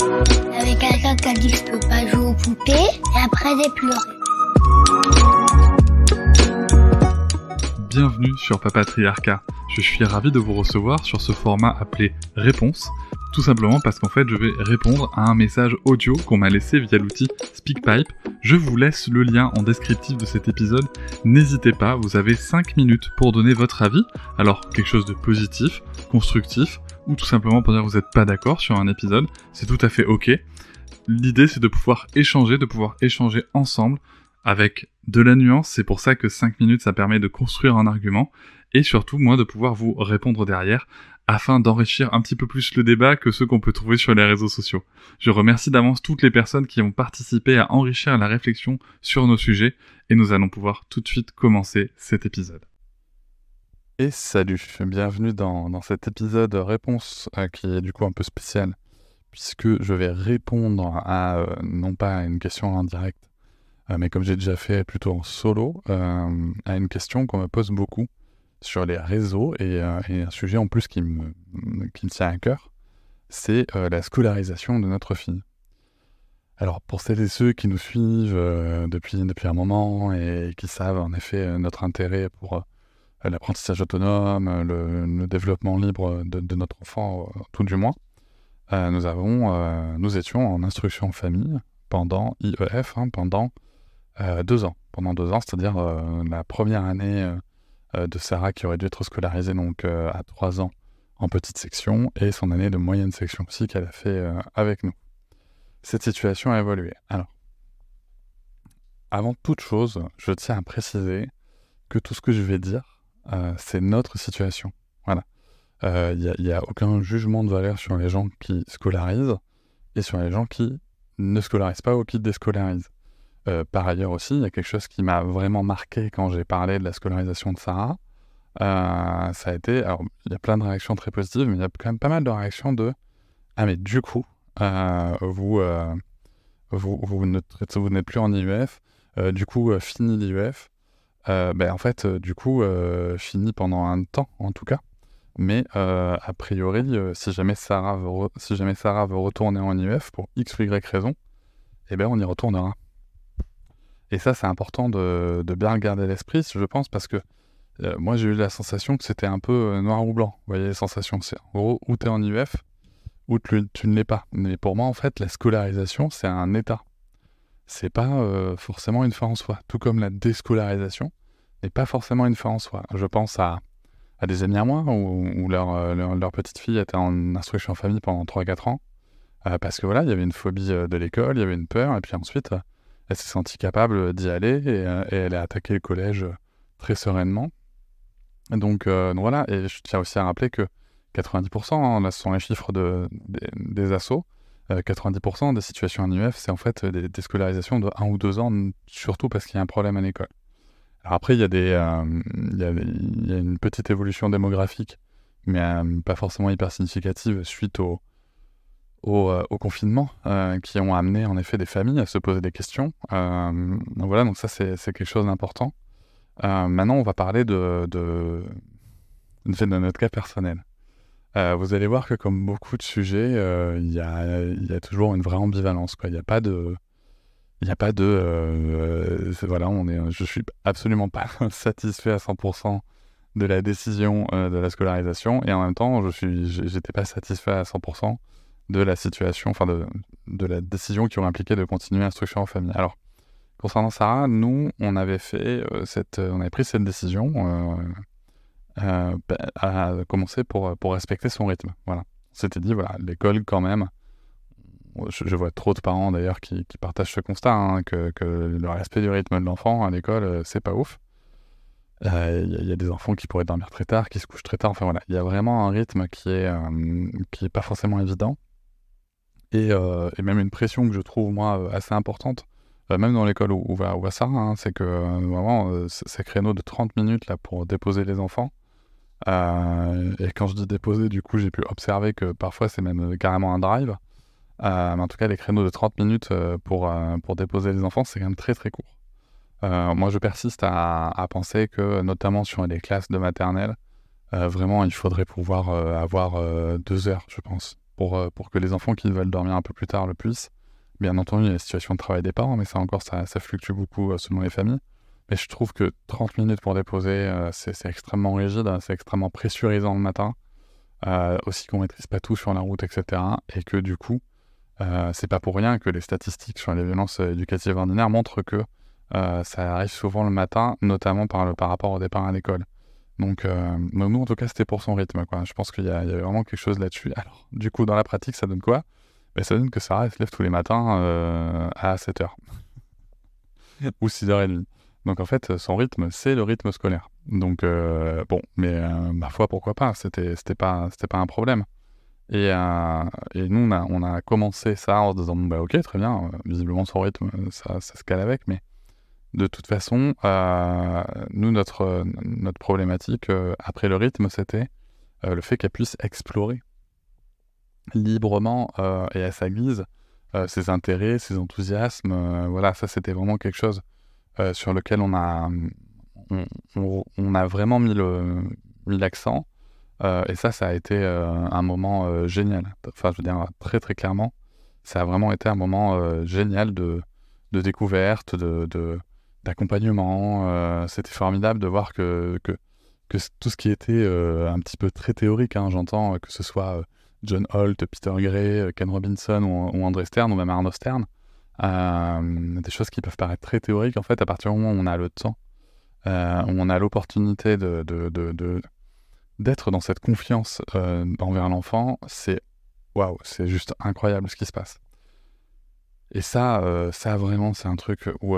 Il y avait quelqu'un qui a dit que je peux pas jouer aux poupées, et après j'ai pleuré. Bienvenue sur Papatriarcat. Je suis ravi de vous recevoir sur ce format appelé Réponse, tout simplement parce qu'en fait je vais répondre à un message audio qu'on m'a laissé via l'outil SpeakPipe. Je vous laisse le lien en descriptif de cet épisode. N'hésitez pas, vous avez 5 minutes pour donner votre avis. Alors quelque chose de positif, constructif, ou tout simplement pour dire que vous n'êtes pas d'accord sur un épisode, c'est tout à fait ok. L'idée c'est de pouvoir échanger ensemble avec de la nuance. C'est pour ça que 5 minutes ça permet de construire un argument, et surtout moi de pouvoir vous répondre derrière, afin d'enrichir un petit peu plus le débat que ceux qu'on peut trouver sur les réseaux sociaux. Je remercie d'avance toutes les personnes qui ont participé à enrichir la réflexion sur nos sujets, et nous allons pouvoir tout de suite commencer cet épisode. Et salut, bienvenue dans cet épisode réponse qui est du coup un peu spécial, puisque je vais répondre à, non pas à une question en direct, mais comme j'ai déjà fait plutôt en solo, à une question qu'on me pose beaucoup sur les réseaux, et un sujet en plus qui me tient à cœur, c'est la scolarisation de notre fille. Alors pour celles et ceux qui nous suivent depuis un moment et qui savent en effet notre intérêt pour l'apprentissage autonome, le développement libre de notre enfant, tout du moins, nous étions en instruction en famille pendant IEF, pendant 2 ans. Pendant 2 ans, c'est-à-dire la première année de Sarah qui aurait dû être scolarisée donc à 3 ans en petite section, et son année de moyenne section aussi qu'elle a fait avec nous. Cette situation a évolué. Alors, avant toute chose, je tiens à préciser que tout ce que je vais dire, c'est notre situation. Voilà. Il n'y a aucun jugement de valeur sur les gens qui scolarisent et sur les gens qui ne scolarisent pas ou qui déscolarisent. Par ailleurs aussi, il y a quelque chose qui m'a vraiment marqué quand j'ai parlé de la scolarisation de Sarah. Ça a été... Alors, il y a plein de réactions très positives, mais il y a quand même pas mal de réactions de « Ah mais du coup, vous n'êtes plus en IEF, du coup, fini l'IEF. » En fait, du coup, fini pendant un temps, en tout cas. Mais a priori, si jamais Sarah veut retourner en IEF pour X ou Y raison, eh ben on y retournera. Et ça, c'est important de bien le garder à l'esprit, je pense, parce que moi, j'ai eu la sensation que c'était un peu noir ou blanc. Vous voyez, les sensations, c'est en gros, ou tu es en IEF, ou tu ne l'es pas. Mais pour moi, en fait, la scolarisation, c'est un état. C'est pas forcément une fin en soi. Tout comme la déscolarisation n'est pas forcément une fin en soi. Je pense à des amis à moi, où leur petite fille était en instruction en famille pendant 3-4 ans, parce que voilà, il y avait une phobie de l'école, il y avait une peur, et puis ensuite... elle s'est sentie capable d'y aller, et elle a attaqué le collège très sereinement. Donc voilà, et je tiens aussi à rappeler que 90%, là ce sont les chiffres des assos, 90% des situations en IEF, c'est en fait des scolarisations de 1 ou 2 ans, surtout parce qu'il y a un problème à l'école. Alors après, il y a une petite évolution démographique, mais pas forcément hyper significative suite au confinement, qui ont amené en effet des familles à se poser des questions. Donc voilà, donc ça c'est quelque chose d'important. Maintenant, on va parler de notre cas personnel. Vous allez voir que comme beaucoup de sujets, il y a toujours une vraie ambivalence, quoi. Il n'y a pas de... voilà, je suis absolument pas satisfait à 100% de la décision de la scolarisation, et en même temps, j'étais pas satisfait à 100% de la situation, enfin de la décision qui aurait impliqué de continuer l'instruction en famille. Alors, concernant Sarah, nous, on avait pris cette décision à commencer pour respecter son rythme. Voilà. On s'était dit, voilà, l'école quand même, je vois trop de parents d'ailleurs qui partagent ce constat, que le respect du rythme de l'enfant à l'école, c'est pas ouf. Il y a des enfants qui pourraient dormir très tard, qui se couchent très tard, enfin voilà, il y a vraiment un rythme qui est pas forcément évident. Et même une pression que je trouve, moi, assez importante, même dans l'école où va Sarah, c'est que vraiment, ces créneaux de 30 minutes là, pour déposer les enfants, et quand je dis déposer, du coup, j'ai pu observer que parfois c'est même carrément un drive, mais en tout cas, les créneaux de 30 minutes pour déposer les enfants, c'est quand même très très court. Moi, je persiste à penser que, notamment sur les classes de maternelle, vraiment, il faudrait pouvoir avoir 2 heures, je pense. pour que les enfants qui veulent dormir un peu plus tard le puissent. Bien entendu, il y a la situation de travail des parents, mais ça encore, ça fluctue beaucoup selon les familles. Mais je trouve que 30 minutes pour déposer, c'est extrêmement rigide, c'est extrêmement pressurisant le matin. Aussi qu'on maîtrise pas tout sur la route, etc. Et que du coup, c'est pas pour rien que les statistiques sur les violences éducatives ordinaires montrent que ça arrive souvent le matin, notamment par rapport au départ à l'école. Donc nous, en tout cas, c'était pour son rythme, quoi. Je pense qu'il y a vraiment quelque chose là-dessus. Alors, du coup, dans la pratique, ça donne quoi? Ça donne que Sarah, elle se lève tous les matins à 7h. Ou 6h30. Donc, en fait, son rythme, c'est le rythme scolaire. Donc, ma foi, pourquoi pas? C'était pas un problème. Et nous, on a commencé ça en se disant, ok, très bien, visiblement, son rythme, ça se cale avec, mais de toute façon, nous, notre problématique, après le rythme, c'était le fait qu'elle puisse explorer librement et à sa guise ses intérêts, ses enthousiasmes. Voilà, ça, c'était vraiment quelque chose sur lequel on a vraiment mis l'accent. Et ça a été un moment génial. Enfin, je veux dire, très, très clairement, ça a vraiment été un moment génial de découverte, d'accompagnement. C'était formidable de voir que tout ce qui était un petit peu très théorique, hein, j'entends, que ce soit John Holt, Peter Gray, Ken Robinson ou André Stern ou même Arnaud Stern, des choses qui peuvent paraître très théoriques, en fait, à partir du moment où on a le temps, où on a l'opportunité d'être dans cette confiance envers l'enfant, c'est waouh, c'est juste incroyable ce qui se passe. Et ça vraiment, c'est un truc où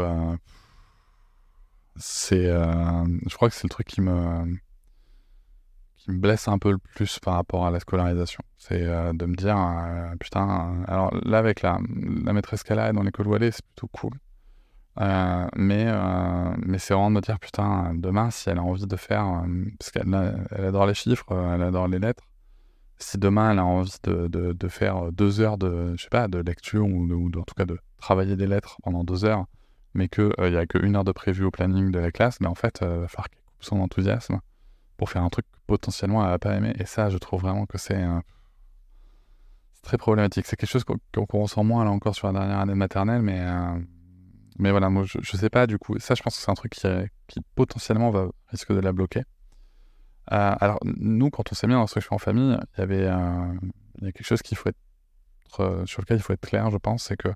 je crois que c'est le truc qui me blesse un peu le plus par rapport à la scolarisation. C'est de me dire, putain, alors là, avec la maîtresse qu'elle a dans l'école où elle est, c'est plutôt cool. Mais c'est vraiment de me dire, putain, demain, si elle a envie de faire, parce qu'elle adore les chiffres, elle adore les lettres, si demain elle a envie de faire 2 heures de, je sais pas, de lecture ou en tout cas de travailler des lettres pendant 2 heures, mais qu'il n'y a que 1 heure de prévu au planning de la classe, en fait, il va falloir qu'elle coupe son enthousiasme pour faire un truc potentiellement elle va pas aimer. Et ça, je trouve vraiment que c'est très problématique. C'est quelque chose qu'on ressent moins là encore sur la dernière année de maternelle, mais voilà, moi je sais pas, du coup, ça je pense que c'est un truc qui potentiellement risque de la bloquer. Alors nous, quand on s'est mis dans l'instruction en famille, il y a quelque chose sur lequel il faut être clair, je pense, c'est que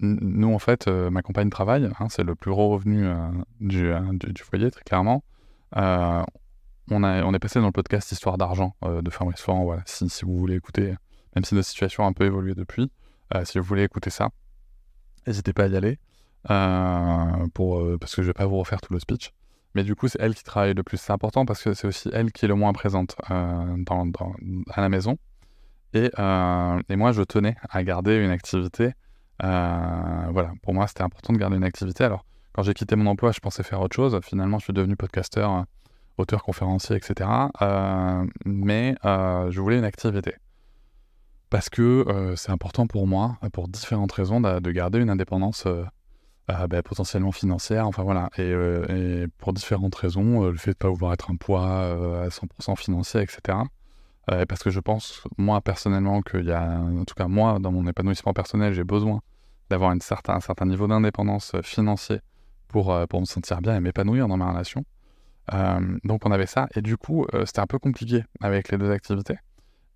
nous, en fait, ma compagne travaille, hein, c'est le plus gros revenu du foyer, très clairement. On est passé dans le podcast Histoire d'argent de Fabrice Florent, voilà, si vous voulez écouter, même si notre situation a un peu évolué depuis, si vous voulez écouter ça, n'hésitez pas à y aller, parce que je vais pas vous refaire tout le speech. Mais du coup, c'est elle qui travaille le plus. C'est important parce que c'est aussi elle qui est le moins présente à la maison. Et moi, je tenais à garder une activité. Voilà, pour moi, c'était important de garder une activité. Alors, quand j'ai quitté mon emploi, je pensais faire autre chose. Finalement, je suis devenu podcasteur, auteur, conférencier, etc. Mais je voulais une activité. Parce que c'est important pour moi, pour différentes raisons, de garder une indépendance potentiellement financière. Enfin voilà. Et pour différentes raisons, le fait de ne pas vouloir être un poids à 100% financier, etc. Parce que je pense, moi, personnellement, qu'il y a, en tout cas, moi, dans mon épanouissement personnel, j'ai besoin d'avoir un certain niveau d'indépendance financier pour me sentir bien et m'épanouir dans ma relation. Donc on avait ça, et du coup, c'était un peu compliqué avec les 2 activités.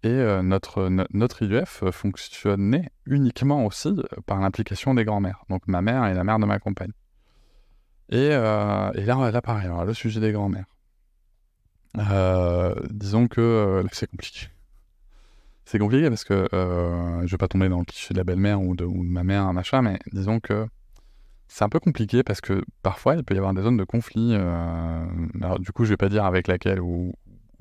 Et notre IUF fonctionnait uniquement aussi par l'implication des grands-mères, donc ma mère et la mère de ma compagne. Et là pareil, alors, le sujet des grands-mères. Disons que là, c'est compliqué. C'est compliqué parce que je vais pas tomber dans le cliché de la belle-mère ou de ma mère, machin, mais disons que c'est un peu compliqué parce que parfois il peut y avoir des zones de conflit. Alors du coup, je vais pas dire avec laquelle ou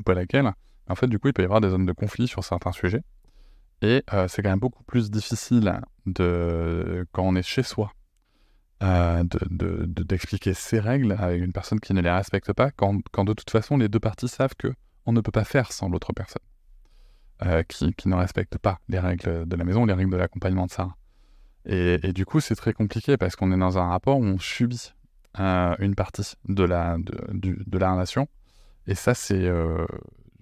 pas laquelle. Mais en fait, du coup, il peut y avoir des zones de conflit sur certains sujets. Et c'est quand même beaucoup plus difficile quand on est chez soi d'expliquer ces règles avec une personne qui ne les respecte pas, quand de toute façon les 2 parties savent que on ne peut pas faire sans l'autre personne qui ne respecte pas les règles de la maison, les règles de l'accompagnement de Sarah. Et du coup, c'est très compliqué parce qu'on est dans un rapport où on subit une partie de la relation. Et ça, c'est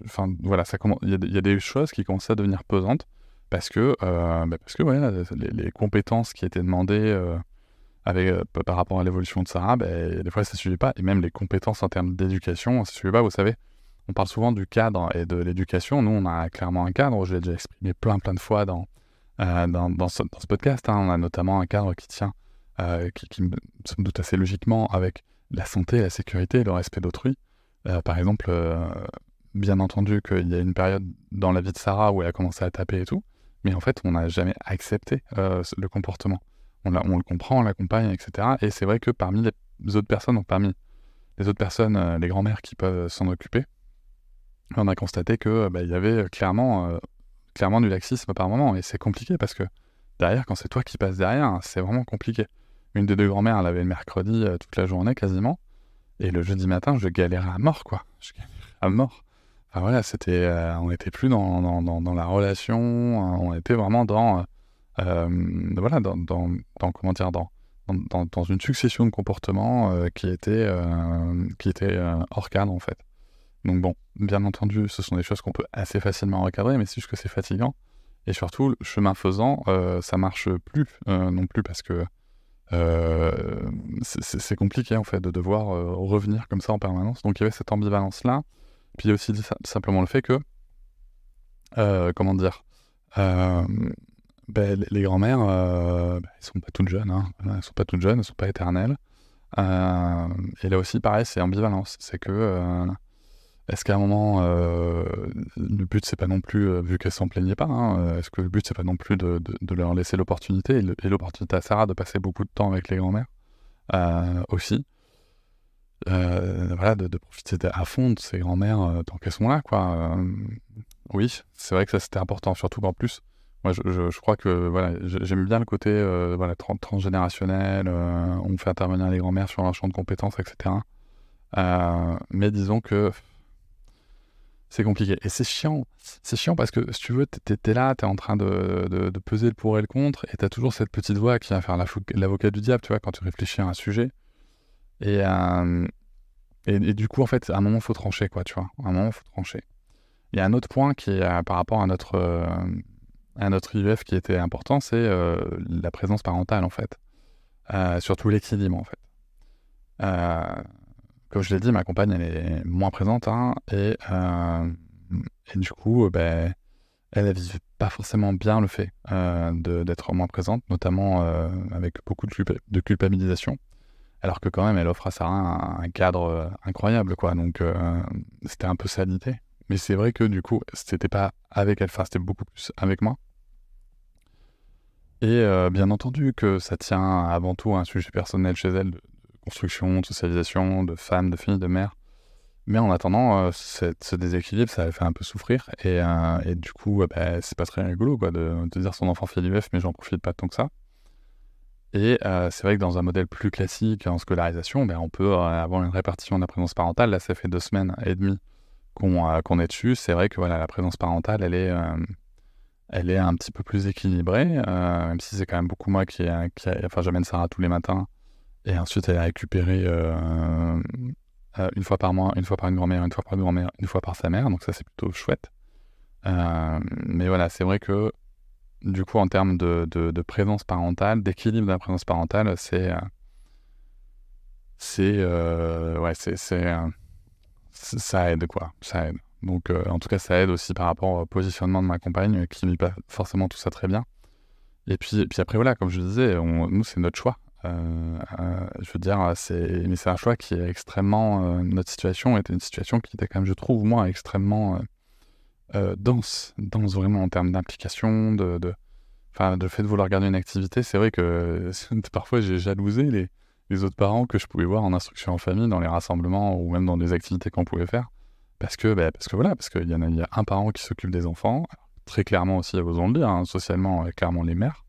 enfin voilà, il y a des choses qui commencent à devenir pesantes parce que voilà, les compétences qui étaient demandées par rapport à l'évolution de Sarah, des fois ça ne suivait pas, et même les compétences en termes d'éducation, ça ne suivait pas. Vous savez, on parle souvent du cadre et de l'éducation. Nous, on a clairement un cadre, je l'ai déjà exprimé plein de fois dans ce podcast, hein. On a notamment un cadre qui tient, qui me somme toute assez logiquement avec la santé, la sécurité et le respect d'autrui. Par exemple, bien entendu qu'il y a une période dans la vie de Sarah où elle a commencé à taper et tout, mais en fait, on n'a jamais accepté le comportement. On le comprend, on l'accompagne, etc. Et c'est vrai que parmi les autres personnes, les grands-mères qui peuvent s'en occuper, on a constaté que il y avait clairement du laxisme par moment. Et c'est compliqué parce que derrière, quand c'est toi qui passes derrière, c'est vraiment compliqué. Une des deux grand-mères, elle avait le mercredi toute la journée quasiment. Et le jeudi matin, je galérais à mort, quoi. Je galérais à mort. Enfin voilà, on n'était plus dans la relation, on était vraiment dans une succession de comportements qui étaient hors cadre, en fait. Donc bon, bien entendu, ce sont des choses qu'on peut assez facilement recadrer, mais c'est juste que c'est fatigant. Et surtout, le chemin faisant, ça marche plus non plus parce que c'est compliqué en fait de devoir revenir comme ça en permanence. Donc il y avait cette ambivalence-là. Puis il y a aussi simplement le fait que, comment dire, les grands-mères, elles sont pas toutes jeunes, hein. Voilà, elles sont pas toutes jeunes, elles sont pas éternelles. Et là aussi, pareil, c'est ambivalence. C'est que, est-ce qu'à un moment, le but c'est pas non plus, vu qu'elles s'en plaignaient pas, hein, est-ce que le but c'est pas non plus de leur laisser l'opportunité, et l'opportunité à Sarah de passer beaucoup de temps avec les grands-mères aussi. Voilà, de profiter à fond de ces grands-mères tant qu'elles sont là, quoi. Oui, c'est vrai que ça c'était important, surtout qu'en plus, moi je crois que voilà, j'aime bien le côté voilà, transgénérationnel, on fait intervenir les grands-mères sur leur champ de compétences, etc. Mais disons que c'est compliqué. Et c'est chiant parce que si tu veux, t'es là, t'es en train de peser le pour et le contre, et t'as toujours cette petite voix qui va faire l'avocat du diable, tu vois, quand tu réfléchis à un sujet. Et du coup, en fait, à un moment, il faut trancher, quoi, tu vois. À un moment, il faut trancher. Il y a un autre point qui est par rapport à notre IEF qui était important, c'est la présence parentale, en fait. Surtout l'équilibre, en fait. Comme je l'ai dit, ma compagne, elle est moins présente, hein, et du coup, elle vit pas forcément bien le fait d'être moins présente, notamment avec beaucoup de culpabilisation. Alors que quand même, elle offre à Sarah un cadre incroyable, quoi. Donc, c'était un peu sa l'idée. Mais c'est vrai que du coup, c'était pas avec elle, enfin, c'était beaucoup plus avec moi. Et bien entendu que ça tient avant tout à un sujet personnel chez elle, de construction, de socialisation, de femme, de fille, de mère. Mais en attendant, ce déséquilibre, ça la fait un peu souffrir. Et du coup, c'est pas très rigolo, quoi, de dire son enfant fait l'IEF, mais j'en profite pas tant que ça. Et c'est vrai que dans un modèle plus classique en scolarisation, on peut avoir une répartition de la présence parentale. Là, ça fait 2 semaines et demie qu'on est dessus. C'est vrai que voilà, la présence parentale, elle est un petit peu plus équilibrée, même si c'est quand même beaucoup moi enfin, j'amène Sarah tous les matins, et ensuite elle est récupérée une fois par mois, une fois par une grand-mère, une fois par une grand-mère, une fois par sa mère. Donc ça, c'est plutôt chouette. Mais voilà, c'est vrai que du coup, en termes de présence parentale, d'équilibre de la présence parentale, ça aide, quoi. Ça aide. Donc, en tout cas, ça aide aussi par rapport au positionnement de ma compagne, qui ne vit pas forcément tout ça très bien. Et puis après, voilà, comme je disais, nous, c'est notre choix. Je veux dire, mais c'est un choix qui est extrêmement... notre situation était une situation qui était quand même, je trouve, moi, extrêmement... dense vraiment en termes d'implication, enfin, le fait de vouloir garder une activité. C'est vrai que parfois j'ai jalousé les autres parents que je pouvais voir en instruction en famille, dans les rassemblements ou même dans des activités qu'on pouvait faire, parce qu'il y a un parent qui s'occupe des enfants. Très clairement aussi, osons le dire, hein, socialement, clairement les mères.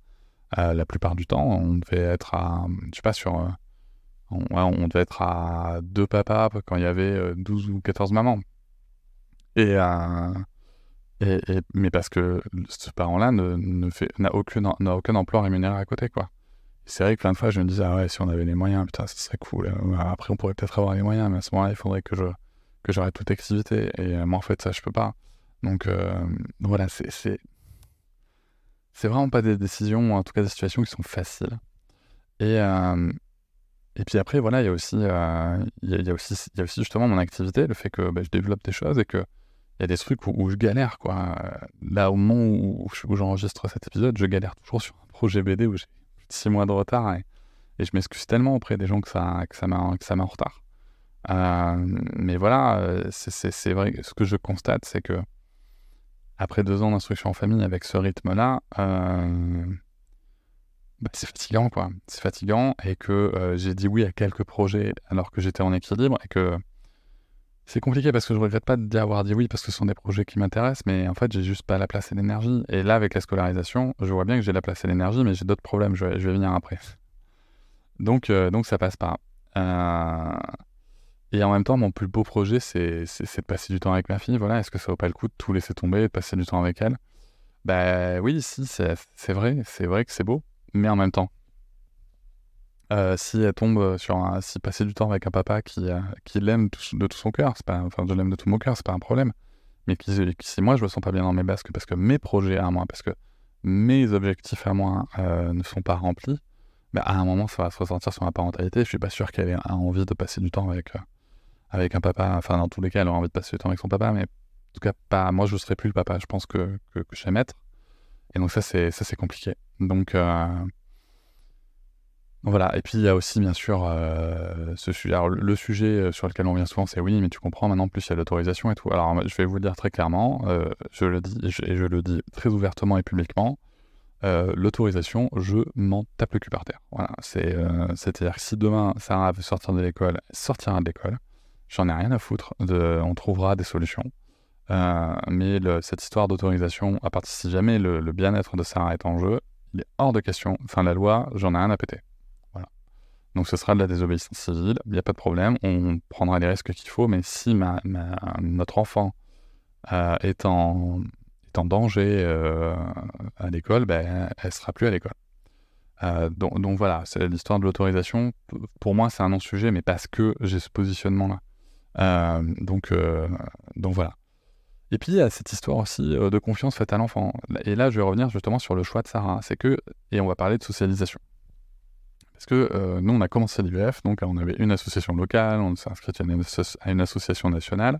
La plupart du temps, on devait être à, je sais pas, on devait être à 2 papas quand il y avait 12 ou 14 mamans. Mais parce que ce parent-là n'a aucun emploi rémunéré à côté, quoi. C'est vrai que plein de fois, je me disais, ah ouais, si on avait les moyens, putain, ça serait cool. Après, on pourrait peut-être avoir les moyens, mais à ce moment-là, il faudrait que que j'arrête toute activité. Et moi, en fait, ça, je peux pas. Donc voilà, c'est vraiment pas des décisions, ou en tout cas des situations qui sont faciles. Et puis après, voilà, il y a aussi, il y a aussi justement mon activité, le fait que je développe des choses et que il y a des trucs où je galère, quoi. Là, au moment où j'enregistre cet épisode, je galère toujours sur un projet BD où j'ai plus de 6 mois de retard et je m'excuse tellement auprès des gens que ça m'a en retard. Mais voilà, c'est vrai que ce que je constate, c'est que après 2 ans d'instruction en famille avec ce rythme-là, c'est fatigant, quoi. C'est fatigant et que j'ai dit oui à quelques projets alors que j'étais en équilibre et que c'est compliqué parce que je regrette pas d'y avoir dit oui parce que ce sont des projets qui m'intéressent, mais en fait, j'ai juste pas la place et l'énergie. Et là, avec la scolarisation, je vois bien que j'ai la place et l'énergie, mais j'ai d'autres problèmes, je vais venir après. Donc ça passe pas. Et en même temps, mon plus beau projet, c'est de passer du temps avec ma fille. Voilà, est-ce que ça vaut pas le coup de tout laisser tomber, de passer du temps avec elle? Bah oui, si, c'est vrai que c'est beau, mais en même temps, si elle tombe si passer du temps avec un papa qui l'aime de tout son cœur, c'est pas, enfin, je l'aime de tout mon cœur, c'est pas un problème. Mais si moi je me sens pas bien dans mes basques parce que mes projets à moi, parce que mes objectifs à moi ne sont pas remplis, bah, à un moment ça va se ressentir sur ma parentalité. Je suis pas sûr qu'elle ait envie de passer du temps avec un papa. Enfin, dans tous les cas, elle aura envie de passer du temps avec son papa, mais en tout cas pas. Moi, je serai plus le papa. Je pense que j'aime être. Et donc ça c'est compliqué. Donc voilà, et puis il y a aussi bien sûr ce sujet. Alors le sujet sur lequel on vient souvent, c'est oui, mais tu comprends maintenant, plus il y a l'autorisation et tout. Alors je vais vous le dire très clairement, je le dis et je le dis très ouvertement et publiquement, l'autorisation, je m'en tape le cul par terre. Voilà, c'est-à-dire que si demain Sarah veut sortir de l'école, elle sortira de l'école, j'en ai rien à foutre, on trouvera des solutions. Mais cette histoire d'autorisation, à partir si jamais le bien-être de Sarah est en jeu, il est hors de question. Enfin, la loi, j'en ai rien à péter. Voilà. Donc ce sera de la désobéissance civile, il n'y a pas de problème, on prendra les risques qu'il faut, mais si notre enfant est en danger à l'école, elle ne sera plus à l'école. Donc voilà, c'est l'histoire de l'autorisation. Pour moi, c'est un non-sujet, mais parce que j'ai ce positionnement-là. Donc voilà. Et puis, il y a cette histoire aussi de confiance faite à l'enfant. Et là, je vais revenir justement sur le choix de Sarah. Et on va parler de socialisation. Parce que nous, on a commencé l'IEF, donc on avait une association locale, on s'est inscrit à une association nationale.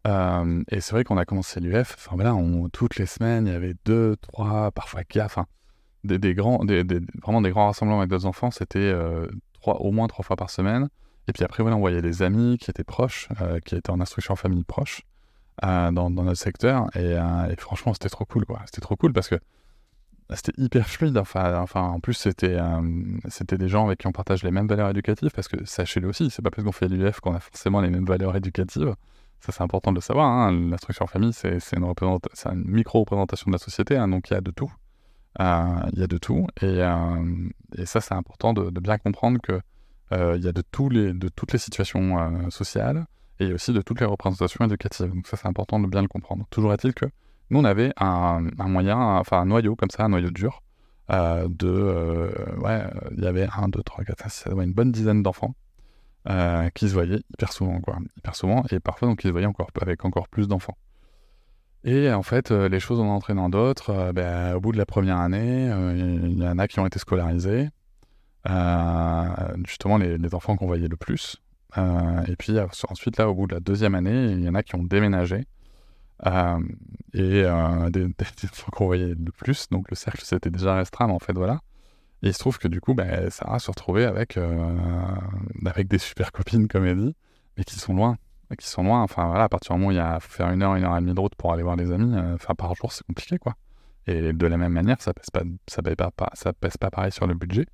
Et c'est vrai qu'on a commencé l'IEF, enfin voilà, toutes les semaines, il y avait 2, 3, parfois 4, enfin, vraiment des grands rassemblements avec d'autres enfants, c'était au moins 3 fois par semaine. Et puis après, voilà, on voyait des amis qui étaient proches, qui étaient en instruction en famille proche, dans notre secteur. Et franchement, c'était trop cool, quoi. C'était trop cool parce que c'était hyper fluide. Enfin, en plus, c'était des gens avec qui on partage les mêmes valeurs éducatives, parce que sachez-le aussi, c'est pas parce qu'on fait l'UF qu'on a forcément les mêmes valeurs éducatives. Ça, c'est important de le savoir, hein. L'instruction en famille, c'est une micro-représentation de la société, hein, donc il y a de tout. Il y a de tout, et ça, c'est important de bien comprendre que il y a de toutes les situations sociales, et aussi de toutes les représentations éducatives. Donc ça, c'est important de bien le comprendre. Toujours est-il que nous, on avait un noyau comme ça, un noyau dur, il y avait 1, 2, 3, 4, 5, 6, 7, une bonne dizaine d'enfants qui se voyaient hyper souvent, et parfois donc ils se voyaient avec encore plus d'enfants. Et en fait, les choses ont entraîné dans d'autres. Au bout de la première année, il y en a qui ont été scolarisés, justement les enfants qu'on voyait le plus. Et puis ensuite, là, au bout de la deuxième année, il y en a qui ont déménagé. Des enfants qu'on voyait le plus, donc le cercle s'était déjà restreint, mais en fait, voilà. Et il se trouve que du coup, Sarah se retrouvait avec des super copines, comme elle dit, mais qui sont loin. Enfin voilà, à partir du moment où il faut faire 1 heure et demie de route pour aller voir les amis, par jour, c'est compliqué, quoi. Et de la même manière, ça pèse pas pareil sur le budget.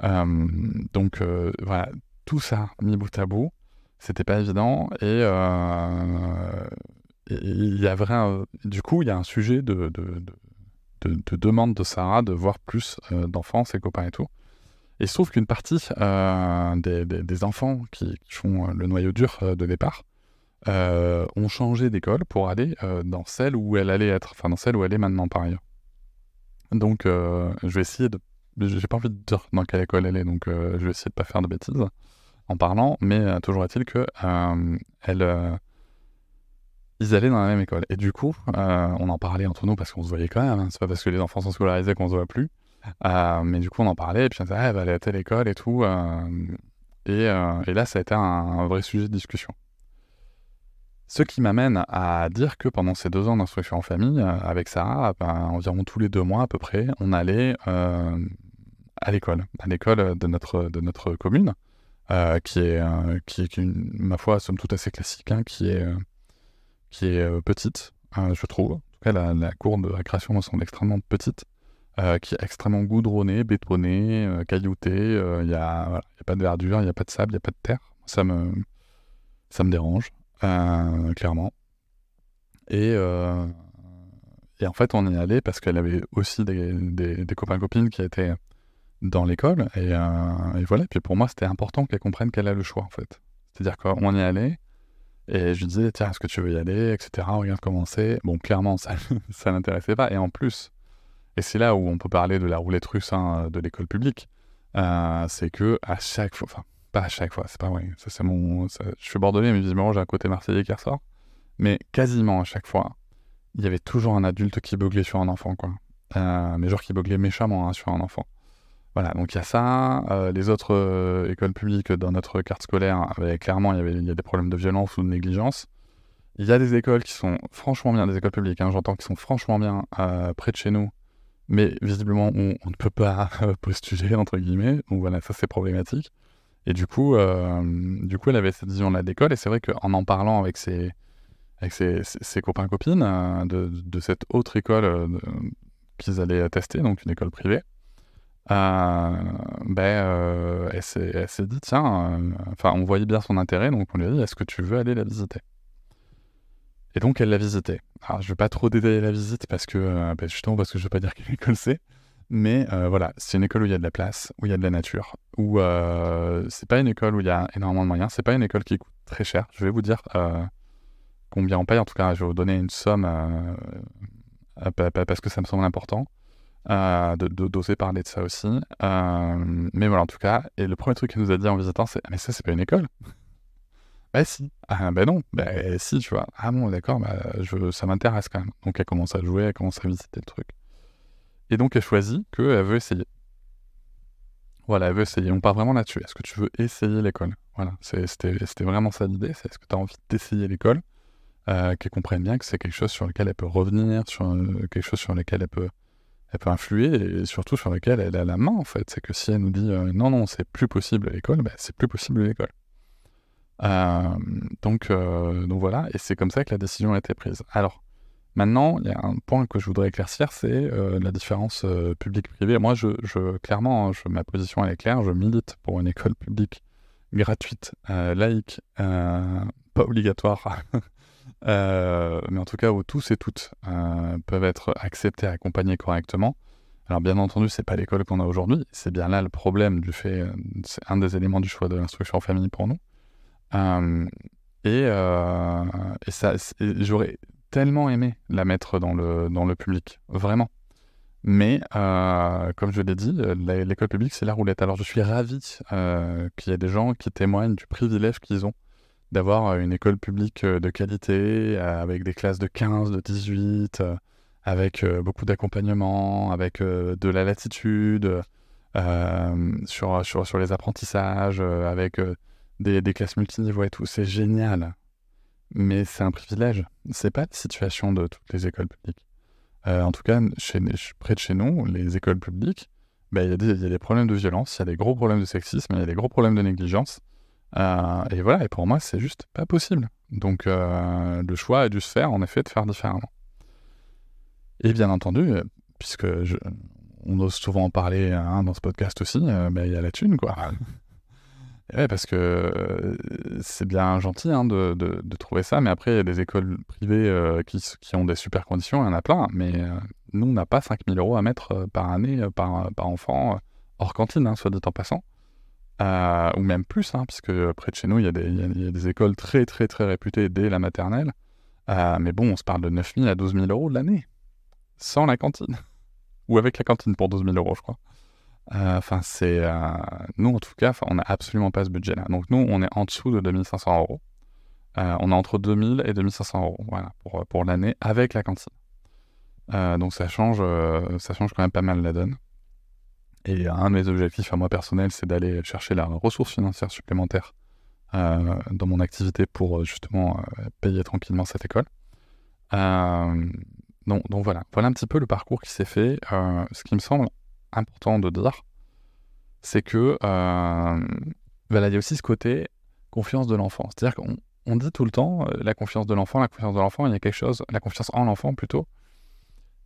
Donc voilà, tout ça mis bout à bout, c'était pas évident, et il y a du coup, il y a un sujet de demande de Sarah de voir plus d'enfants, ses copains et tout. Et il se trouve qu'une partie des enfants qui font le noyau dur de départ ont changé d'école pour aller dans celle où elle allait être, enfin dans celle où elle est maintenant par ailleurs. Donc je vais essayer j'ai pas envie de dire dans quelle école elle est, donc je vais essayer de pas faire de bêtises en parlant, mais toujours est-il que ils allaient dans la même école. Et du coup, on en parlait entre nous parce qu'on se voyait quand même, hein. C'est pas parce que les enfants sont scolarisés qu'on se voit plus. Mais du coup, on en parlait, et puis on disait, elle va aller à telle école et tout. Et là, ça a été un vrai sujet de discussion. Ce qui m'amène à dire que pendant ces 2 ans d'instruction en famille, avec Sarah, environ tous les 2 mois à peu près, on allait à l'école de notre commune, qui est ma foi, somme toute assez classique, hein, qui est petite, je trouve. En tout cas, la cour de récréation me semble extrêmement petite, qui est extrêmement goudronnée, bétonnée, cailloutée. Il y a pas de verdure, il n'y a pas de sable, il n'y a pas de terre. Ça me dérange, clairement. Et en fait, on y allait parce qu'elle avait aussi des copains-copines qui étaient dans l'école. Et voilà. Et puis pour moi, c'était important qu'elle comprenne qu'elle a le choix, en fait. C'est-à-dire qu'on y allait, et je lui disais, tiens, est-ce que tu veux y aller, etc. Regarde comment c'est. Bon, clairement, ça l'intéressait pas. Et en plus, et c'est là où on peut parler de la roulette russe, hein, de l'école publique, c'est que à chaque fois, enfin, pas à chaque fois, c'est pas vrai. Ça, je suis bordelais, mais visiblement, j'ai un côté marseillais qui ressort. Mais quasiment à chaque fois, il y avait toujours un adulte qui beuglait sur un enfant, quoi. Mais genre qui beuglait méchamment, hein, sur un enfant. Voilà, donc il y a ça. Les autres écoles publiques dans notre carte scolaire, clairement, il y a des problèmes de violence ou de négligence. Il y a des écoles qui sont franchement bien, des écoles publiques, hein, j'entends, qui sont franchement bien près de chez nous, mais visiblement, on ne peut pas postuler, entre guillemets. Donc voilà, ça c'est problématique. Et du coup, elle avait cette vision-là d'école, et c'est vrai qu'en parlant avec ses copains-copines de cette autre école qu'ils allaient tester, donc une école privée, elle s'est dit, tiens, enfin, on voyait bien son intérêt, donc on lui a dit, est-ce que tu veux aller la visiter? Et donc, elle l'a visité. Alors, je vais pas trop détailler la visite justement parce que je veux pas dire quelle école c'est. Mais voilà, c'est une école où il y a de la place, où il y a de la nature, où c'est pas une école où il y a énormément de moyens, c'est pas une école qui coûte très cher. Je vais vous dire combien on paye, en tout cas, je vais vous donner une somme parce que ça me semble important d'oser parler de ça aussi. Mais voilà, en tout cas, et le premier truc qu'elle nous a dit en visitant, c'est « Mais ça, c'est pas une école ?» Bah si. Ah bah non, bah si, tu vois. Ah bon, d'accord, ça m'intéresse quand même. Donc elle commence à jouer, elle commence à visiter le truc. Et donc elle choisit qu'elle veut essayer. Voilà, elle veut essayer. On part vraiment là-dessus. Est-ce que tu veux essayer l'école? Voilà, c'était vraiment ça l'idée. C'est est-ce que tu as envie d'essayer l'école, qu'elle comprenne bien que c'est quelque chose sur lequel elle peut revenir, sur quelque chose sur lequel elle peut influer, et surtout sur lequel elle a la main, en fait. C'est que si elle nous dit non, c'est plus possible à l'école, bah, c'est plus possible à l'école. Donc voilà, et c'est comme ça que la décision a été prise. Alors, maintenant, il y a un point que je voudrais éclaircir, c'est la différence public-privé. Moi, clairement, hein, ma position elle est claire, je milite pour une école publique gratuite, laïque, pas obligatoire, mais en tout cas où tous et toutes peuvent être acceptés, accompagnés correctement. Alors bien entendu, c'est pas l'école qu'on a aujourd'hui, c'est bien là le problème du fait, c'est un des éléments du choix de l'instruction en famille pour nous. Et j'aurais tellement aimé la mettre dans le public, vraiment. Mais comme je l'ai dit, l'école publique, c'est la roulette. Alors je suis ravi qu'il y ait des gens qui témoignent du privilège qu'ils ont d'avoir une école publique de qualité, avec des classes de 15, de 18, avec beaucoup d'accompagnement, avec de la latitude sur les apprentissages, avec des classes multiniveaux et tout. C'est génial. Mais c'est un privilège. C'est pas la situation de toutes les écoles publiques. En tout cas, près de chez nous, les écoles publiques, il y a des problèmes de violence, il y a des gros problèmes de sexisme, il y a des gros problèmes de négligence. Et voilà, et pour moi, c'est juste pas possible. Donc, le choix a dû se faire, en effet, de faire différemment. Et bien entendu, puisque on ose souvent en parler dans ce podcast aussi, il y a la thune, quoi. Ouais, parce que c'est bien gentil hein, de trouver ça, mais après, il y a des écoles privées qui ont des super conditions, il y en a plein, mais nous, on n'a pas 5 000 € à mettre par année, par enfant, hors cantine, hein, soit dit en passant. Ou même plus, hein, puisque près de chez nous, il y a des écoles très, très, très réputées dès la maternelle. Mais bon, on se parle de 9 000 à 12 000 € de l'année, sans la cantine. Ou avec la cantine pour 12 000 €, je crois. Nous en tout cas, on n'a absolument pas ce budget-là. Donc nous, on est en dessous de 2 500 €. On est entre 2000 et 2500 euros, voilà, pour l'année avec la cantine. Donc ça change quand même pas mal la donne. Et un de mes objectifs à moi personnel, c'est d'aller chercher la ressource financière supplémentaire dans mon activité pour justement payer tranquillement cette école. Donc voilà un petit peu le parcours qui s'est fait. Ce qui me semble important de dire, c'est que voilà, il y a aussi ce côté confiance de l'enfant. C'est-à-dire qu'on dit tout le temps la confiance de l'enfant, il y a quelque chose, la confiance en l'enfant plutôt.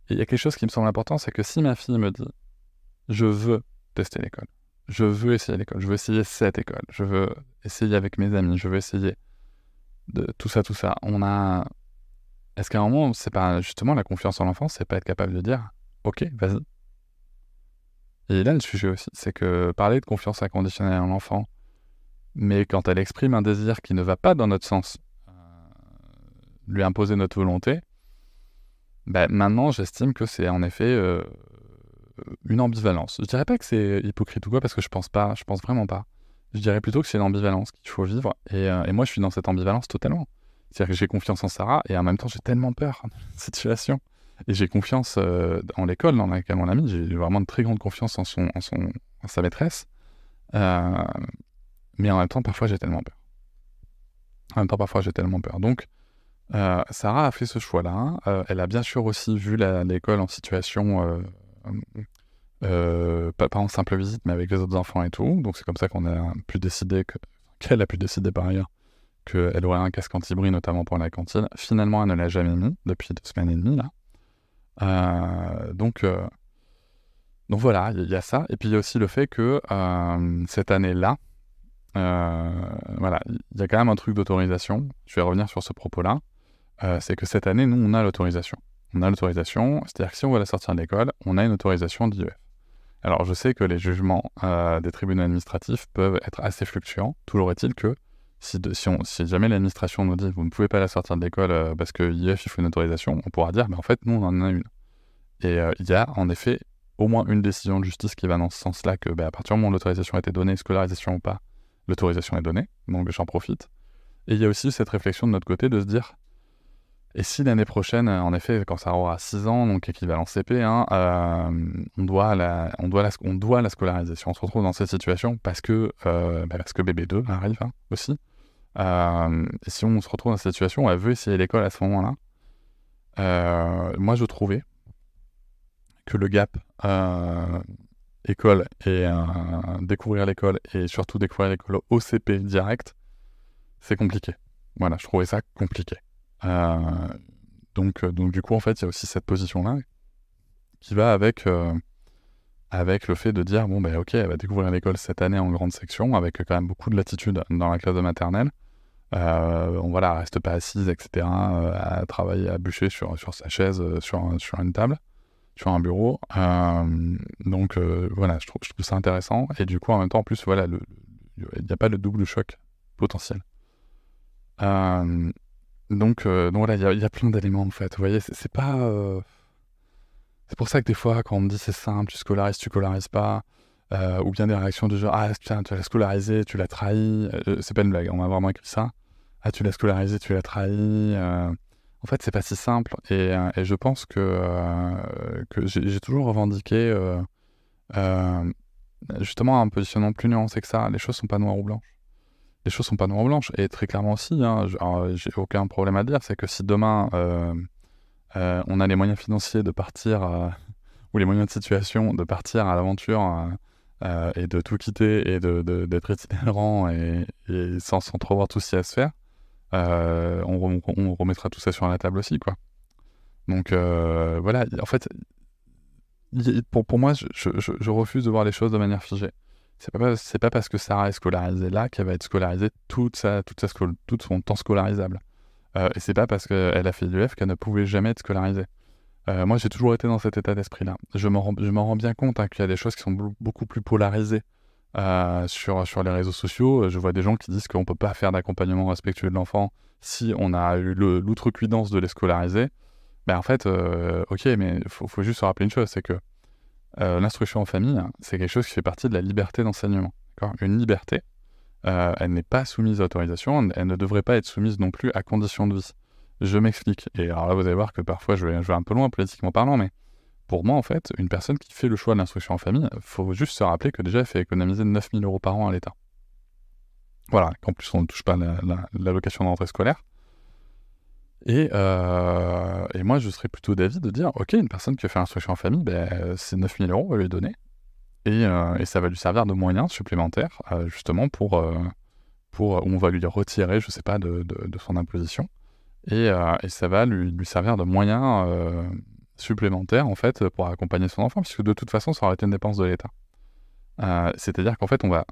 Et il y a quelque chose qui me semble important, c'est que si ma fille me dit je veux tester l'école, je veux essayer l'école, je veux essayer cette école, je veux essayer avec mes amis, je veux essayer de tout ça, est-ce qu'à un moment, c'est pas justement la confiance en l'enfant, c'est pas être capable de dire ok, vas-y. Et là, le sujet aussi, c'est que parler de confiance inconditionnelle en l'enfant, mais quand elle exprime un désir qui ne va pas dans notre sens, lui imposer notre volonté, maintenant, j'estime que c'est en effet une ambivalence. Je dirais pas que c'est hypocrite ou quoi, parce que je pense vraiment pas. Je dirais plutôt que c'est une ambivalence qu'il faut vivre, et moi, je suis dans cette ambivalence totalement. C'est-à-dire que j'ai confiance en Sarah, et en même temps, j'ai tellement peur de cette situation. Et j'ai confiance en l'école dans laquelle on l'a mis, j'ai vraiment de très grande confiance en sa maîtresse. Mais en même temps, parfois, j'ai tellement peur. Donc, Sarah a fait ce choix-là. Elle a bien sûr aussi vu l'école en situation, pas en simple visite, mais avec les autres enfants et tout. Donc, c'est comme ça qu'elle a pu décider par ailleurs, qu'elle aurait un casque anti-bruit, notamment pour la cantine. Finalement, elle ne l'a jamais mis depuis 2 semaines et demie, là. Donc voilà, il y a ça. Et puis il y a aussi le fait que cette année-là, voilà, il y a quand même un truc d'autorisation. Je vais revenir sur ce propos-là. C'est que cette année, nous, on a l'autorisation. C'est-à-dire que si on veut la sortir de l'école, on a une autorisation d'IEF. Alors je sais que les jugements des tribunaux administratifs peuvent être assez fluctuants. Toujours est-il que si jamais l'administration nous dit vous ne pouvez pas la sortir de l'école parce que IEF il faut une autorisation, on pourra dire mais en fait nous on en a une. Et il y a en effet au moins une décision de justice qui va dans ce sens-là que à partir du moment où l'autorisation a été donnée, scolarisation ou pas, l'autorisation est donnée, donc j'en profite. Et il y a aussi cette réflexion de notre côté de se dire et si l'année prochaine, en effet, quand ça aura 6 ans, donc équivalent CP, on doit la scolariser. Si on se retrouve dans cette situation parce que bébé 2 arrive aussi, et si on se retrouve dans cette situation, elle veut essayer l'école à ce moment-là, moi je trouvais que le gap école et découvrir l'école, et surtout découvrir l'école au CP direct, c'est compliqué. Voilà, je trouvais ça compliqué. Donc du coup, en fait, il y a aussi cette position-là qui va avec le fait de dire, ok, elle va découvrir l'école cette année en grande section, avec quand même beaucoup de latitude dans la classe de maternelle. Elle reste pas assise, etc., à travailler, à bûcher sur sa chaise, sur une table, sur un bureau. Donc voilà, je trouve ça intéressant. Et du coup, en même temps, en plus, voilà, il n'y a pas le double choc potentiel. Donc voilà, il y a plein d'éléments en fait. Vous voyez, c'est pas. C'est pour ça que des fois, quand on me dit c'est simple, tu scolarises pas, ou bien des réactions du genre ah tiens, tu l'as scolarisé, tu l'as trahi. C'est pas une blague, on m'a vraiment écrit ça. Ah, tu l'as scolarisé, tu l'as trahi. En fait, c'est pas si simple. Et je pense que j'ai toujours revendiqué justement un positionnement plus nuancé que ça. Les choses sont pas noires ou blanches. Et très clairement aussi, j'ai aucun problème à dire, c'est que si demain on a les moyens financiers de partir, ou les moyens de situation de partir à l'aventure et de tout quitter et d'être itinérant et sans trop voir tout ce qu'il y a à se faire, on remettra tout ça sur la table aussi, quoi. Donc voilà, en fait, pour moi, je refuse de voir les choses de manière figée. C'est pas parce que Sarah est scolarisée là qu'elle va être scolarisée tout son temps scolarisable. Et c'est pas parce qu'elle a fait l'UF qu'elle ne pouvait jamais être scolarisée. Moi, j'ai toujours été dans cet état d'esprit-là. Je m'en rends bien compte qu'il y a des choses qui sont beaucoup plus polarisées sur les réseaux sociaux. Je vois des gens qui disent qu'on peut pas faire d'accompagnement respectueux de l'enfant si on a eu l'outrecuidance de les scolariser. En fait, ok, mais faut juste se rappeler une chose, c'est que l'instruction en famille, c'est quelque chose qui fait partie de la liberté d'enseignement. D'accord ? Une liberté elle n'est pas soumise à autorisation, elle ne devrait pas être soumise non plus à condition de vie. Je m'explique. Et alors là, vous allez voir que parfois, je vais un peu loin politiquement parlant, mais pour moi, en fait, une personne qui fait le choix de l'instruction en famille, il faut juste se rappeler que déjà, elle fait économiser 9 000 € par an à l'État. Voilà, qu'en plus, on ne touche pas l'allocation de rentrée scolaire. Et moi, je serais plutôt d'avis de dire, ok, une personne qui fait l'instruction en famille, c'est 9 000 €, on va lui donner. Et ça va lui servir de moyen supplémentaire, justement, pour on va lui retirer, je sais pas, de son imposition. Et ça va lui servir de moyen supplémentaire, en fait, pour accompagner son enfant, puisque de toute façon, ça aurait été une dépense de l'État. C'est-à-dire qu'en fait, on va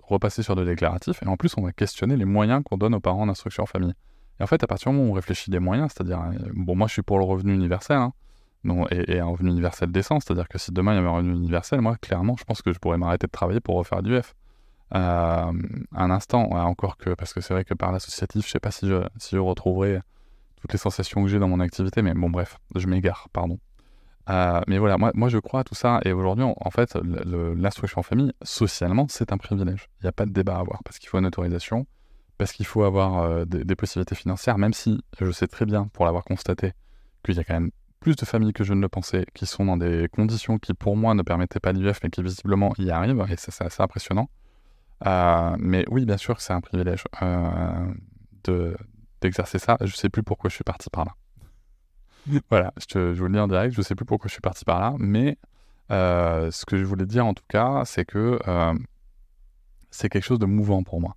repasser sur de déclaratif, et en plus, on va questionner les moyens qu'on donne aux parents d'instruction en famille. Et en fait, à partir du moment où on réfléchit des moyens, c'est-à-dire, moi, je suis pour le revenu universel, hein, et un revenu universel décent, c'est-à-dire que si demain, il y avait un revenu universel, moi, clairement, je pense que je pourrais m'arrêter de travailler pour refaire l'IUF. Un instant, encore que, parce que c'est vrai que par l'associatif, je sais pas si je retrouverai toutes les sensations que j'ai dans mon activité, mais bon, bref, je m'égare, pardon. Mais voilà, moi je crois à tout ça, et aujourd'hui, en fait, l'instruction en famille, socialement, c'est un privilège. Il n'y a pas de débat à avoir, parce qu'il faut une autorisation, parce qu'il faut avoir des possibilités financières, même si je sais très bien, pour l'avoir constaté, qu'il y a quand même plus de familles que je ne le pensais, qui sont dans des conditions qui, pour moi, ne permettaient pas l'IUF, mais qui, visiblement, y arrivent, et ça, c'est assez impressionnant. Mais oui, bien sûr que c'est un privilège d'exercer ça. Je sais plus pourquoi je suis parti par là. Voilà, je vous le dis en direct, je sais plus pourquoi je suis parti par là, mais ce que je voulais dire en tout cas, c'est que c'est quelque chose de mouvant pour moi.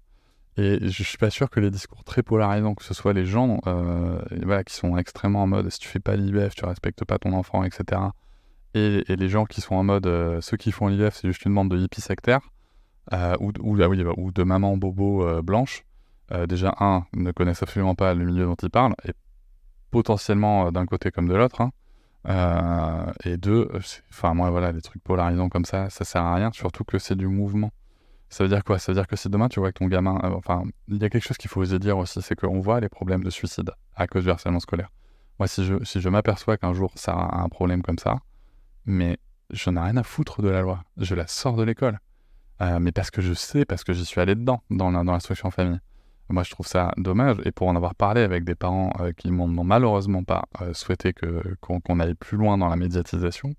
Et je suis pas sûr que les discours très polarisants, que ce soit les gens voilà, qui sont extrêmement en mode si tu fais pas l'IVF, tu respectes pas ton enfant, etc. Et les gens qui sont en mode ceux qui font l'IVF, c'est juste une bande de hippies sectaires, ou de mamans bobo blanches, déjà, ne connaissent absolument pas le milieu dont ils parlent, et potentiellement d'un côté comme de l'autre, hein. Et deux, enfin moi voilà, les trucs polarisants comme ça sert à rien, surtout que c'est du mouvement. Ça veut dire quoi? Ça veut dire que si demain tu vois que ton gamin, enfin, il y a quelque chose qu'il faut oser dire aussi, c'est qu'on voit les problèmes de suicide à cause du harcèlement scolaire. Moi, si je m'aperçois qu'un jour ça a un problème comme ça, mais j'en ai rien à foutre de la loi, je la sors de l'école. Mais parce que je sais, parce que j'y suis allé dedans, dans l'instruction en famille. Moi, je trouve ça dommage, et pour en avoir parlé avec des parents qui n'ont malheureusement pas souhaité qu'on aille plus loin dans la médiatisation,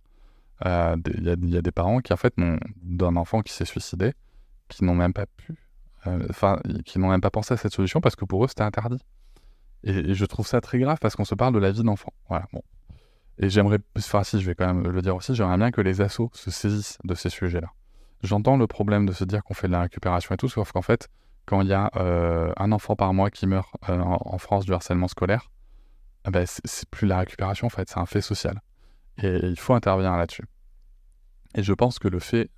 il y a des parents qui, en fait, d'un enfant qui s'est suicidé, qui n'ont même pas qui n'ont même pas pensé à cette solution parce que pour eux, c'était interdit. Et je trouve ça très grave parce qu'on se parle de la vie d'enfant. Voilà, bon. Et j'aimerais, enfin si, je vais quand même le dire aussi, j'aimerais bien que les assos se saisissent de ces sujets-là. J'entends le problème de se dire qu'on fait de la récupération et tout, sauf qu'en fait, quand il y a un enfant par mois qui meurt en France du harcèlement scolaire, c'est plus de la récupération en fait, c'est un fait social. Et il faut intervenir là-dessus. Et je pense que le fait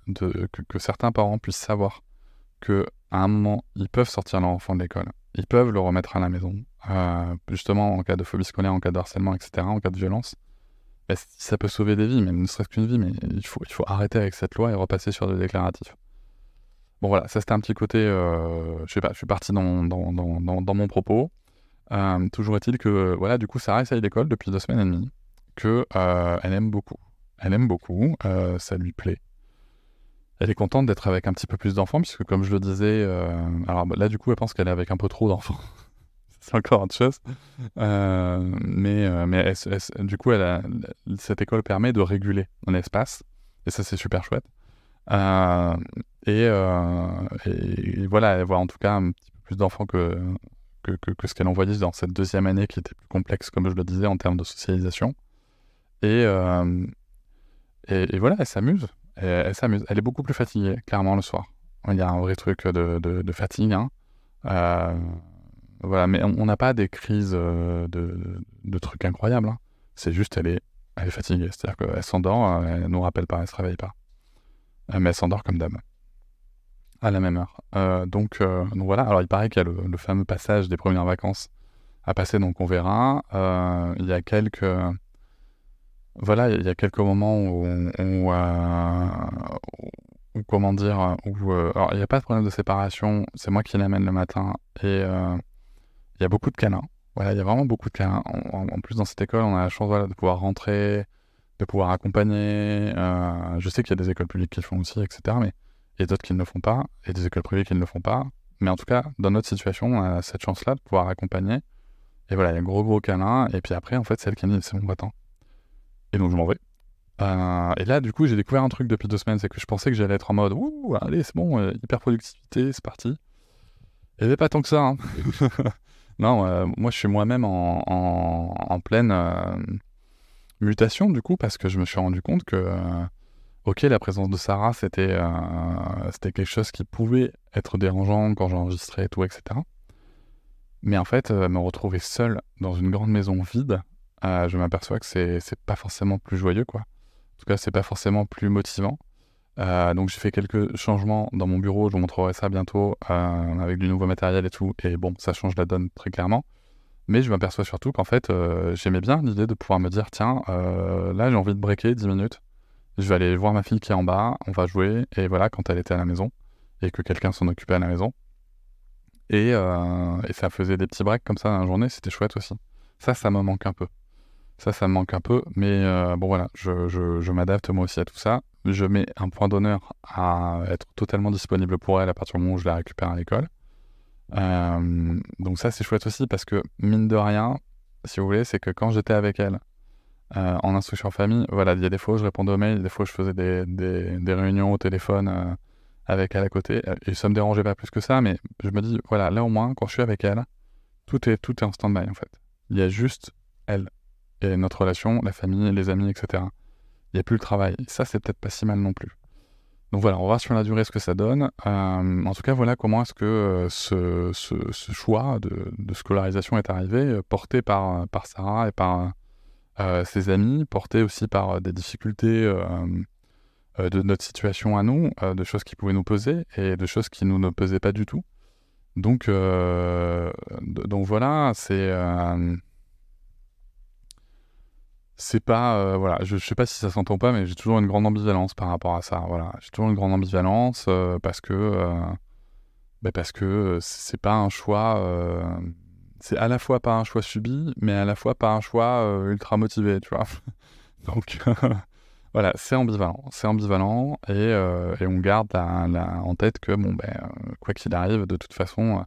que certains parents puissent savoir qu'à un moment, ils peuvent sortir leur enfant de l'école, ils peuvent le remettre à la maison, justement en cas de phobie scolaire, en cas de harcèlement, etc., en cas de violence, ça peut sauver des vies, même ne serait-ce qu'une vie, mais il faut arrêter avec cette loi et repasser sur des déclaratifs. Bon voilà, ça c'était un petit côté, je sais pas, je suis parti dans mon propos. Toujours est-il que, voilà, du coup, Sarah essaye l'école depuis 2 semaines et demie, elle aime beaucoup. Elle aime beaucoup, ça lui plaît. Elle est contente d'être avec un petit peu plus d'enfants, puisque comme je le disais, alors là du coup elle pense qu'elle est avec un peu trop d'enfants. C'est encore autre chose. Mais du coup cette école permet de réguler un espace, et ça c'est super chouette. Et voilà, elle voit en tout cas un petit peu plus d'enfants que ce qu'elle envoyait dans cette 2e année qui était plus complexe, comme je le disais, en termes de socialisation. Et voilà, elle s'amuse. Elle s'amuse. Elle est beaucoup plus fatiguée, clairement, le soir. Il y a un vrai truc de fatigue. Hein. Voilà, mais on n'a pas des crises de trucs incroyables. Hein. C'est juste, elle est fatiguée. C'est-à-dire qu'elle s'endort, elle nous rappelle pas, elle se réveille pas. Mais elle s'endort comme d'hab. À la même heure. Donc voilà, alors il paraît qu'il y a le fameux passage des premières vacances à passer, donc on verra. Il y a quelques... Voilà, il y a quelques moments où comment dire, alors il n'y a pas de problème de séparation, c'est moi qui l'amène le matin, et il y a beaucoup de câlins. Voilà, il y a vraiment beaucoup de câlins. En plus, dans cette école, on a la chance, voilà, de pouvoir rentrer, de pouvoir accompagner. Je sais qu'il y a des écoles publiques qui le font aussi, etc. Mais et d'autres qui ne le font pas, et des écoles privées qui ne le font pas. Mais en tout cas, dans notre situation, on a cette chance-là de pouvoir accompagner. Et voilà, il y a un gros câlin, et puis après, en fait, c'est elle qui me dit, c'est bon, va-t'en. Et donc, je m'en vais. Et là, du coup, j'ai découvert un truc depuis 2 semaines, c'est que je pensais que j'allais être en mode, ouh, allez, c'est bon, hyper productivité, c'est parti. Et bien, pas tant que ça, hein. Non, moi, je suis moi-même en pleine mutation, du coup, parce que je me suis rendu compte que, ok, la présence de Sarah, c'était quelque chose qui pouvait être dérangeant quand j'enregistrais et tout, etc. Mais en fait, me retrouver seul dans une grande maison vide, je m'aperçois que c'est pas forcément plus joyeux, quoi. En tout cas, c'est pas forcément plus motivant. Donc j'ai fait quelques changements dans mon bureau, je vous montrerai ça bientôt, avec du nouveau matériel et tout, et bon, ça change la donne très clairement. Mais je m'aperçois surtout qu'en fait, j'aimais bien l'idée de pouvoir me dire, tiens, là j'ai envie de breaker 10 minutes, je vais aller voir ma fille qui est en bas, on va jouer, et voilà, quand elle était à la maison, et que quelqu'un s'en occupait à la maison. Et ça faisait des petits breaks comme ça dans la journée, c'était chouette aussi. Ça me manque un peu. Ça me manque un peu, mais bon voilà, je m'adapte moi aussi à tout ça. Je mets un point d'honneur à être totalement disponible pour elle à partir du moment où je la récupère à l'école. Donc ça c'est chouette aussi parce que mine de rien, si vous voulez, c'est que quand j'étais avec elle en instruction famille, voilà, il y a des fois où je répondais aux mails, des fois où je faisais des réunions au téléphone avec elle à côté, et ça me dérangeait pas plus que ça, mais je me dis, voilà, là au moins, quand je suis avec elle, tout est en stand-by en fait. Il y a juste elle et notre relation, la famille, les amis, etc. Il n'y a plus le travail. Ça, c'est peut-être pas si mal non plus. Donc voilà, on va voir sur la durée ce que ça donne. En tout cas, voilà comment est-ce que ce choix de scolarisation est arrivé, porté par Sarah et par ses amis, porté aussi par des difficultés de notre situation à nous, de choses qui pouvaient nous peser et de choses qui nous ne pesaient pas du tout. Donc voilà, c'est pas voilà, je sais pas si ça s'entend pas, mais j'ai toujours une grande ambivalence par rapport à ça. Voilà, j'ai toujours une grande ambivalence parce que c'est pas un choix. C'est à la fois pas un choix subi, mais à la fois pas un choix ultra motivé, tu vois. Donc voilà, c'est ambivalent et on garde en tête que bon quoi qu'il arrive, de toute façon.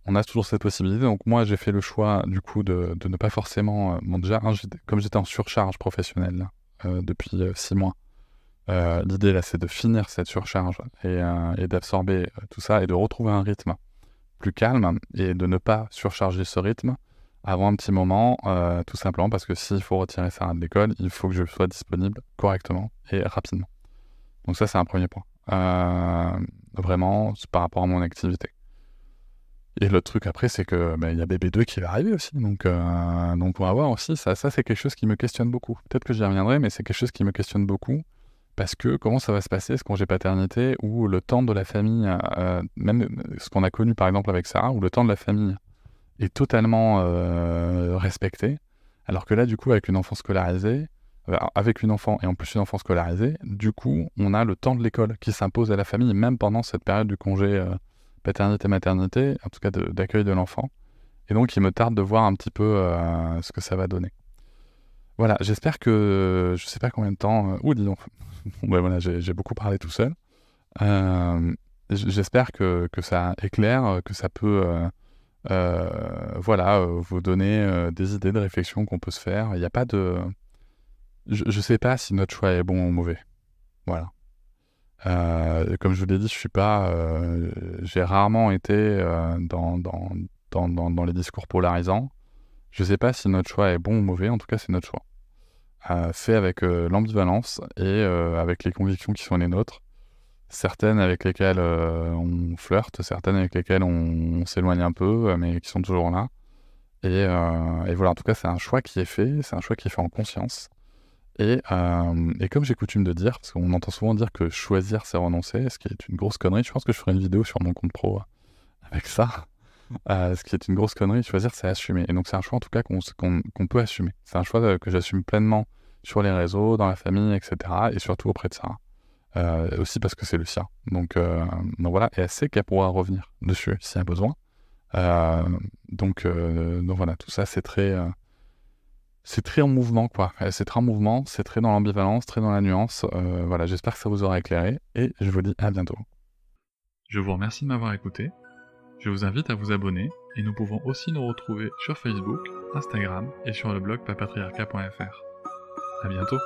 On a toujours cette possibilité. Donc moi, j'ai fait le choix, du coup, de ne pas forcément... bon, déjà, comme j'étais en surcharge professionnelle depuis 6 mois, l'idée, là, c'est de finir cette surcharge et d'absorber tout ça et de retrouver un rythme plus calme et de ne pas surcharger ce rythme avant un petit moment, tout simplement parce que s'il faut retirer Sarah de l'école, il faut que je sois disponible correctement et rapidement. Donc ça, c'est un premier point. Vraiment, c'est par rapport à mon activité. Et l'autre truc après, c'est que y a bébé 2 qui va arriver aussi. Donc on va voir aussi. Ça c'est quelque chose qui me questionne beaucoup. Peut-être que j'y reviendrai, mais c'est quelque chose qui me questionne beaucoup. Parce que comment ça va se passer ce congé paternité où le temps de la famille, même ce qu'on a connu par exemple avec Sarah, où le temps de la famille est totalement respecté. Alors que là, du coup, avec une enfant scolarisée, avec une enfant et en plus une enfant scolarisée, du coup, on a le temps de l'école qui s'impose à la famille, même pendant cette période du congé paternité-maternité, en tout cas d'accueil de l'enfant. Et donc, il me tarde de voir un petit peu ce que ça va donner. Voilà, j'espère que... Je sais pas combien de temps... dis donc. Voilà, j'ai beaucoup parlé tout seul. J'espère que ça éclaire, que ça peut... vous donner des idées de réflexion qu'on peut se faire. Il n'y a pas de... Je sais pas si notre choix est bon ou mauvais. Voilà. Comme je vous l'ai dit, je suis pas... j'ai rarement été dans les discours polarisants. Je sais pas si notre choix est bon ou mauvais, en tout cas c'est notre choix. Fait avec l'ambivalence et avec les convictions qui sont les nôtres. Certaines avec lesquelles on flirte, certaines avec lesquelles on s'éloigne un peu, mais qui sont toujours là. Et voilà, en tout cas c'est un choix qui est fait, c'est un choix qui est fait en conscience. Et comme j'ai coutume de dire, parce qu'on entend souvent dire que choisir c'est renoncer, ce qui est une grosse connerie, je pense que je ferai une vidéo sur mon compte pro avec ça. Ce qui est une grosse connerie, choisir c'est assumer. Et donc c'est un choix en tout cas qu'on peut assumer. C'est un choix que j'assume pleinement sur les réseaux, dans la famille, etc. Et surtout auprès de Sarah. Aussi parce que c'est le sien. Donc voilà, et elle sait qu'elle pourra revenir dessus s'il y a besoin. Donc voilà, tout ça c'est très... c'est très en mouvement, quoi. C'est très en mouvement, c'est très dans l'ambivalence, très dans la nuance. Voilà, j'espère que ça vous aura éclairé, et je vous dis à bientôt. Je vous remercie de m'avoir écouté. Je vous invite à vous abonner, et nous pouvons aussi nous retrouver sur Facebook, Instagram et sur le blog papatriarca.fr. À bientôt.